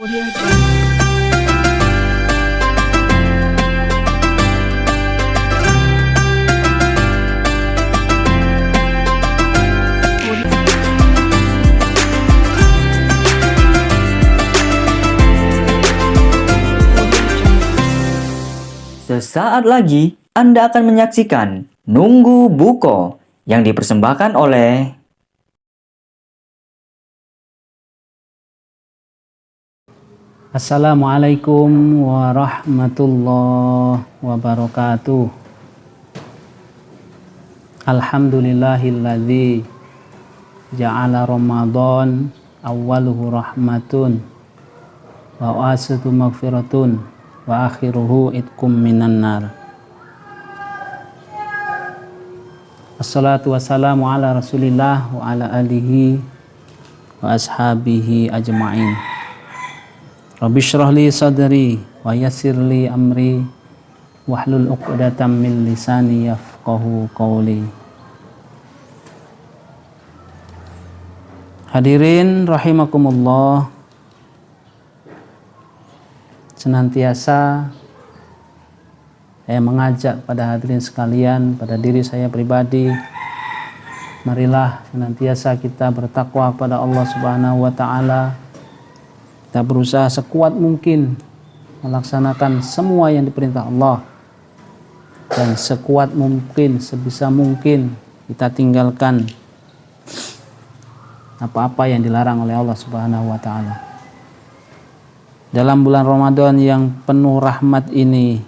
Sesaat lagi Anda akan menyaksikan Nunggu Buko yang dipersembahkan oleh Assalamualaikum warahmatullahi wabarakatuh. Alhamdulillahilladzi ja'ala Ramadan awwaluhu rahmatun wa wasatu maghfiratun wa akhiruhu itkum minan nar. Assalatu wassalamu ala rasulillah wa ala alihi wa ashabihi ajma'in. Rabbi shrah li sadri wa yassir li amri wahlul 'uqdatam min lisani yafqahu qawli. Hadirin rahimakumullah, senantiasa saya mengajak pada hadirin sekalian, pada diri saya pribadi, marilah senantiasa kita bertakwa kepada Allah Subhanahu wa taala. Kita berusaha sekuat mungkin melaksanakan semua yang diperintah Allah, dan sekuat mungkin, sebisa mungkin kita tinggalkan apa-apa yang dilarang oleh Allah Subhanahu wa taala. Dalam bulan Ramadan yang penuh rahmat ini,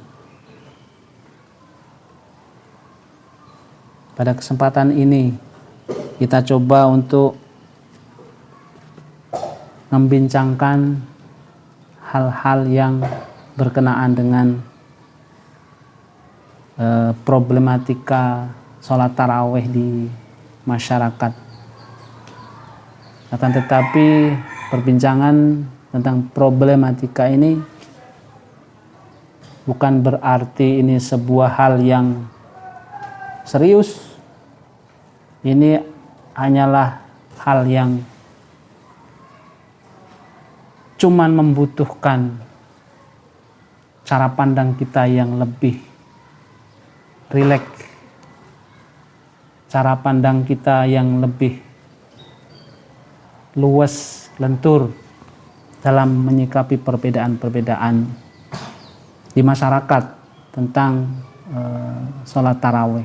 pada kesempatan ini kita coba untuk membincangkan hal-hal yang berkenaan dengan problematika sholat tarawih di masyarakat. Akan tetapi perbincangan tentang problematika ini bukan berarti ini sebuah hal yang serius. Ini hanyalah hal yang cuman membutuhkan cara pandang kita yang lebih rileks, cara pandang kita yang lebih luas, lentur dalam menyikapi perbedaan-perbedaan di masyarakat tentang sholat tarawih.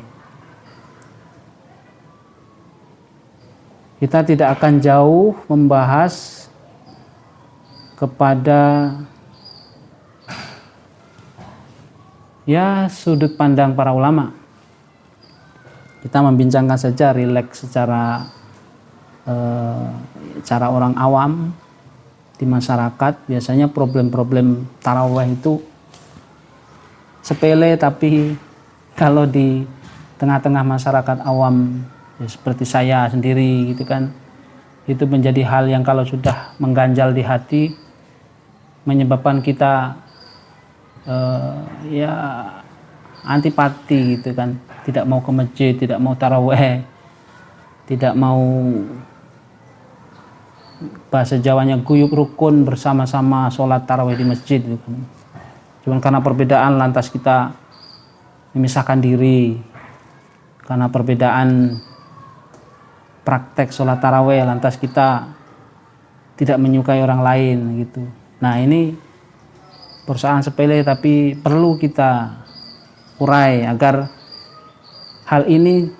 Kita tidak akan jauh membahas kepada sudut pandang para ulama. Kita membincangkan saja, rileks secara cara orang awam di masyarakat. Biasanya problem-problem tarawih itu sepele, tapi kalau di tengah-tengah masyarakat awam seperti saya sendiri gitu kan, itu menjadi hal yang kalau sudah mengganjal di hati, menyebabkan kita antipati gitu kan, tidak mau ke masjid, tidak mau tarawih, tidak mau, bahasa Jawanya guyub rukun, bersama-sama sholat tarawih di masjid gitu. Cuman karena perbedaan lantas kita memisahkan diri, karena perbedaan praktek sholat tarawih lantas kita tidak menyukai orang lain gitu. Nah, ini persoalan sepele tapi perlu kita urai agar hal ini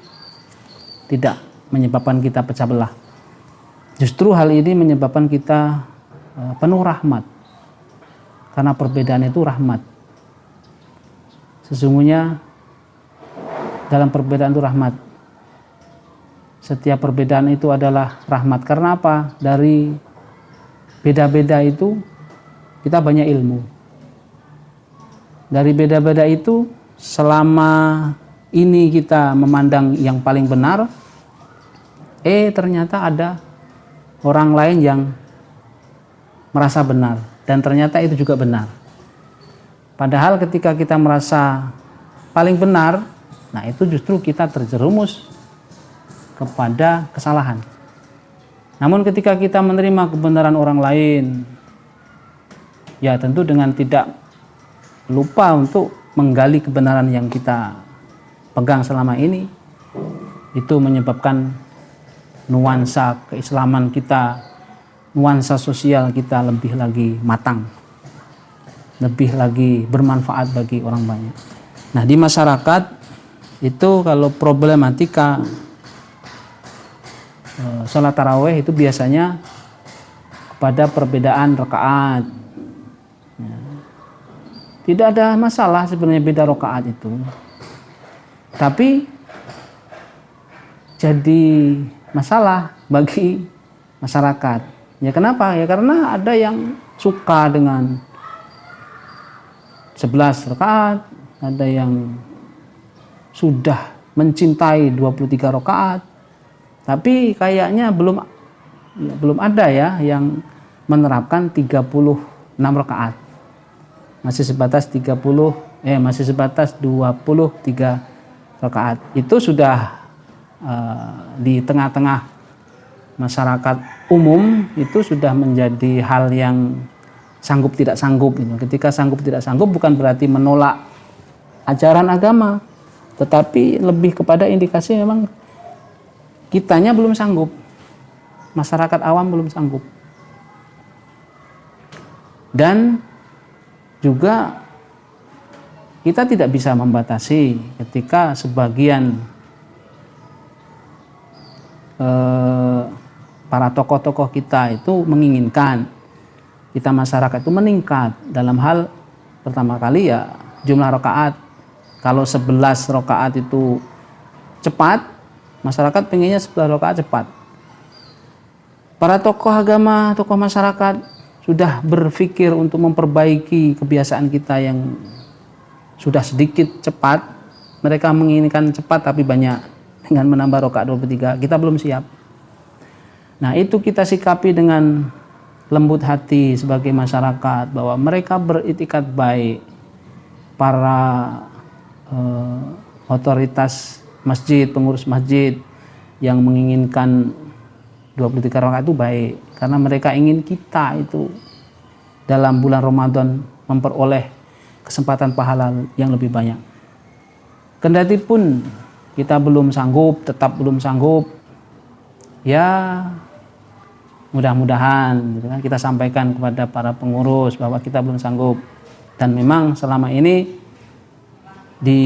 tidak menyebabkan kita pecah belah. Justru hal ini menyebabkan kita penuh rahmat, karena perbedaan itu rahmat. Sesungguhnya dalam perbedaan itu rahmat. Setiap perbedaan itu adalah rahmat. Karena apa? Dari beda-beda itu kita banyak ilmu. Dari beda-beda itu, selama ini kita memandang yang paling benar, ternyata ada orang lain yang merasa benar, dan ternyata itu juga benar. Padahal ketika kita merasa paling benar, nah itu justru kita terjerumus kepada kesalahan. Namun ketika kita menerima kebenaran orang lain, Ya tentu dengan tidak lupa untuk menggali kebenaran yang kita pegang selama ini, itu menyebabkan nuansa keislaman kita, nuansa sosial kita lebih lagi matang, lebih lagi bermanfaat bagi orang banyak. Nah, di masyarakat itu kalau problematika sholat taraweh itu biasanya pada perbedaan rakaat. Tidak ada masalah sebenarnya beda rakaat itu. Tapi jadi masalah bagi masyarakat. Ya kenapa? Ya karena ada yang suka dengan 11 rakaat, ada yang sudah mencintai 23 rakaat. Tapi kayaknya belum ada ya yang menerapkan 36 rakaat. Masih sebatas 23 rakaat. Itu sudah di tengah-tengah masyarakat umum itu sudah menjadi hal yang sanggup tidak sanggup. Ketika sanggup tidak sanggup bukan berarti menolak ajaran agama, tetapi lebih kepada indikasi memang kitanya belum sanggup, masyarakat awam belum sanggup. Dan juga kita tidak bisa membatasi ketika sebagian para tokoh-tokoh kita itu menginginkan kita masyarakat itu meningkat dalam hal pertama kali ya jumlah rakaat. Kalau 11 rakaat itu cepat, masyarakat pengennya 11 rakaat cepat. Para tokoh agama, tokoh masyarakat sudah berpikir untuk memperbaiki kebiasaan kita yang sudah sedikit cepat. Mereka menginginkan cepat tapi banyak dengan menambah rakaat 23. Kita belum siap. Nah, itu kita sikapi dengan lembut hati sebagai masyarakat bahwa mereka beritikat baik. Para otoritas masjid, pengurus masjid yang menginginkan 23 rakaat itu baik, karena mereka ingin kita itu dalam bulan Ramadan memperoleh kesempatan pahala yang lebih banyak. Kendati pun kita belum sanggup, tetap belum sanggup, ya mudah-mudahan gitu kan, kita sampaikan kepada para pengurus bahwa kita belum sanggup. Dan memang selama ini di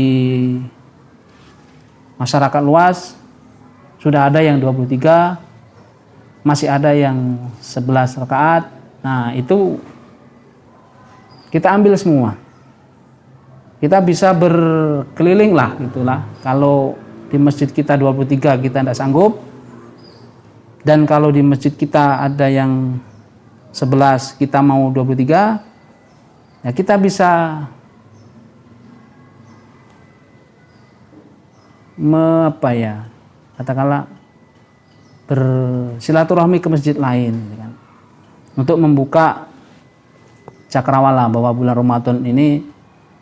masyarakat luas sudah ada yang 23, masih ada yang 11 rakaat. Nah, itu kita ambil semua. Kita bisa berkeliling lah gitulah. Kalau di masjid kita 23 kita tidak sanggup, dan kalau di masjid kita ada yang 11 kita mau 23, ya kita bisa katakanlah bersilaturahmi ke masjid lain gitu kan, untuk membuka cakrawala bahwa bulan Ramadan ini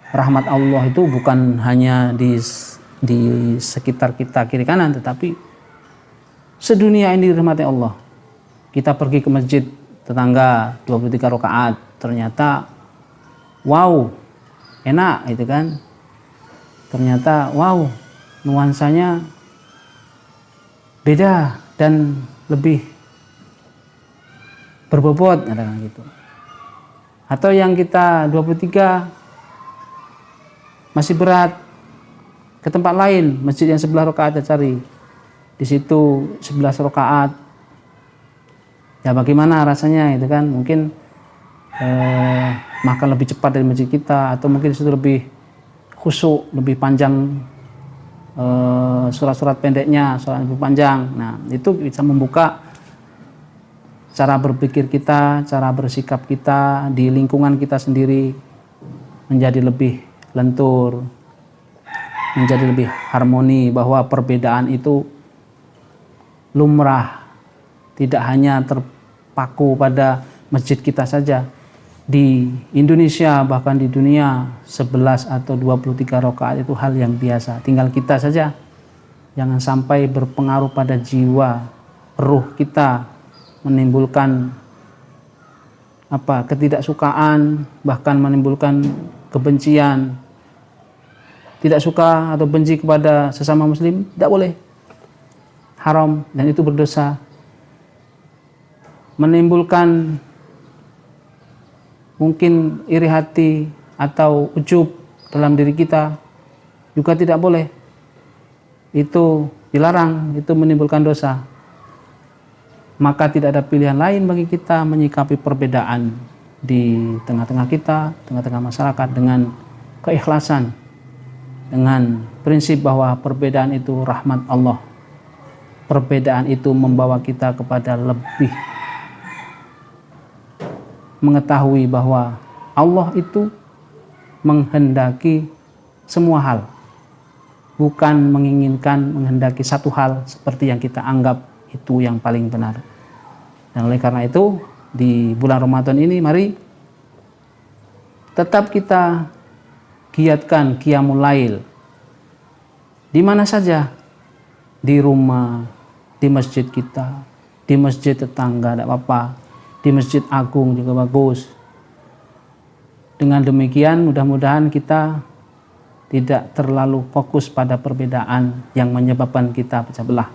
rahmat Allah itu bukan hanya di sekitar kita kiri kanan, tetapi sedunia ini dirahmati Allah. Kita pergi ke masjid tetangga 23 rakaat, ternyata wow, enak gitu kan. Ternyata wow, nuansanya beda dan lebih berbobot gitu. Atau yang kita 23 masih berat, ke tempat lain, masjid yang 11 rakaat kita cari. Di situ 11 rakaat. Ya bagaimana rasanya itu kan? Mungkin makan lebih cepat dari masjid kita, atau mungkin itu lebih khusyuk, lebih panjang surat-surat pendeknya, surat lebih panjang. Nah, itu bisa membuka cara berpikir kita, cara bersikap kita di lingkungan kita sendiri menjadi lebih lentur, menjadi lebih harmoni, bahwa perbedaan itu lumrah, tidak hanya terpaku pada masjid kita saja. Di Indonesia bahkan di dunia 11 atau 23 rakaat itu hal yang biasa. Tinggal kita saja jangan sampai berpengaruh pada jiwa, ruh kita, menimbulkan ketidaksukaan, bahkan menimbulkan kebencian, tidak suka atau benci kepada sesama muslim, tidak boleh, haram, dan itu berdosa. Menimbulkan mungkin iri hati atau ujub dalam diri kita juga tidak boleh, itu dilarang, itu menimbulkan dosa. Maka tidak ada pilihan lain bagi kita menyikapi perbedaan di tengah-tengah kita, tengah-tengah masyarakat dengan keikhlasan, dengan prinsip bahwa perbedaan itu rahmat Allah. Perbedaan itu membawa kita kepada lebih mengetahui bahwa Allah itu menghendaki semua hal, bukan menghendaki satu hal seperti yang kita anggap itu yang paling benar. Dan oleh karena itu, di bulan Ramadan ini mari tetap kita giatkan qiyamul lail di mana saja, di rumah, di masjid kita, di masjid tetangga tidak apa-apa, di masjid agung juga bagus. Dengan demikian mudah-mudahan kita tidak terlalu fokus pada perbedaan yang menyebabkan kita pecah belah,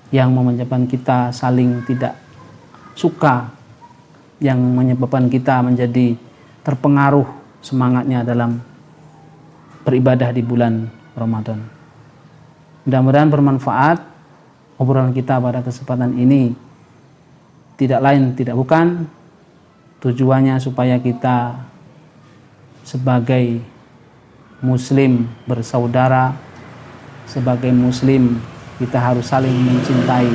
yang menyebabkan kita saling tidak suka, yang menyebabkan kita menjadi terpengaruh semangatnya dalam beribadah di bulan Ramadan. Mudah-mudahan bermanfaat obrolan kita pada kesempatan ini. Tidak lain tidak bukan tujuannya supaya kita sebagai muslim bersaudara, sebagai muslim kita harus saling mencintai.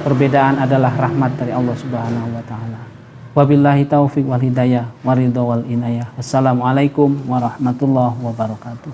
Perbedaan adalah rahmat dari Allah Subhanahu wa taala. Wabillahi taufiq wal hidayah waridho wal inayah. Wassalamualaikum warahmatullahi wabarakatuh.